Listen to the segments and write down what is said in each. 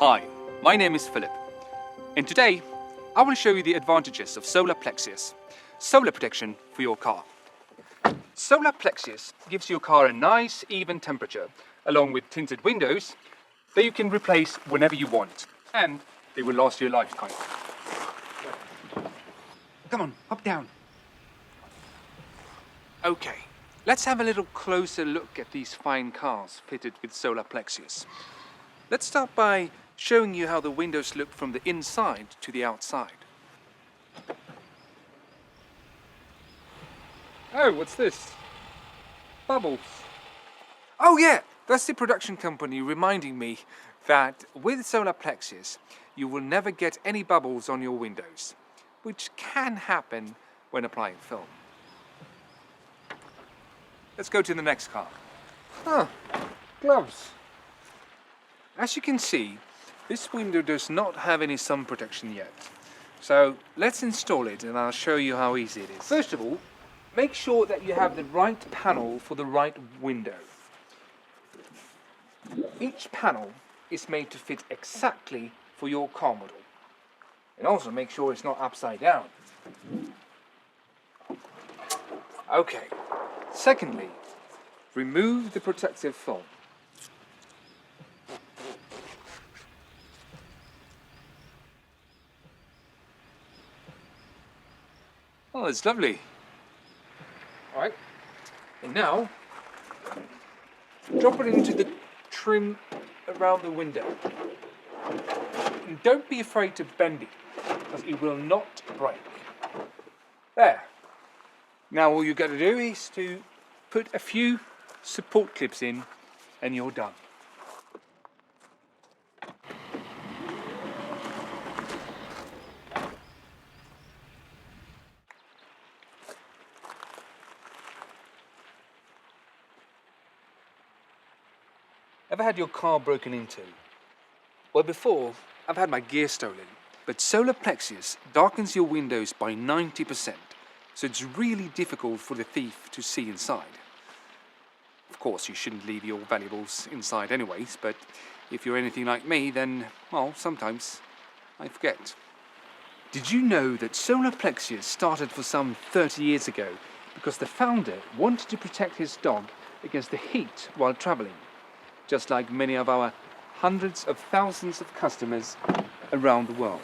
Hi, my name is Philip, and today I will show you the advantages of Solarplexius, solar protection for your car. Solarplexius gives your car a nice even temperature along with tinted windows that you can replace whenever you want, and they will last you a lifetime. Come on, hop down. Okay, let's have a little closer look at these fine cars fitted with Solarplexius. Let's start by showing you how the windows look from the inside to the outside. Oh, what's this? Bubbles. Oh yeah, that's the production company reminding me that with Solarplexius you will never get any bubbles on your windows, which can happen when applying film. Let's go to the next car. Gloves. As you can see, this window does not have any sun protection yet. So let's install it and I'll show you how easy it is. First of all, make sure that you have the right panel for the right window. Each panel is made to fit exactly for your car model. And also make sure it's not upside down. Okay. Secondly, remove the protective film. Oh, it's lovely. Alright, and now drop it into the trim around the window. And don't be afraid to bend it, because it will not break. There. Now all you got to do is to put a few support clips in and you're done. Ever had your car broken into? Well, before, I've had my gear stolen, but Solarplexius darkens your windows by 90%, so it's really difficult for the thief to see inside. Of course, you shouldn't leave your valuables inside anyways, but if you're anything like me, then, well, sometimes I forget. Did you know that Solarplexius started for some 30 years ago because the founder wanted to protect his dog against the heat while traveling, just like many of our hundreds of thousands of customers around the world.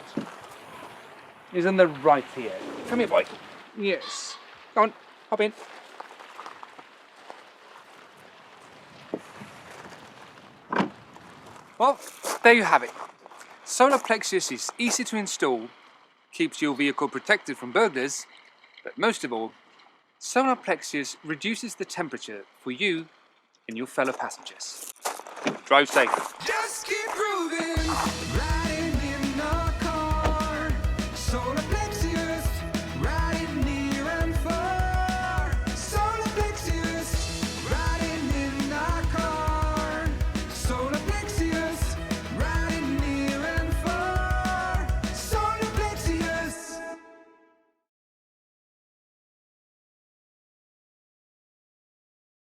Isn't that right, Theo? Come here, boy. Yes. Go on, hop in. Well, there you have it. Solarplexius is easy to install, keeps your vehicle protected from burglars, but most of all, Solarplexius reduces the temperature for you and your fellow passengers. Drive safe. Just keep grooving.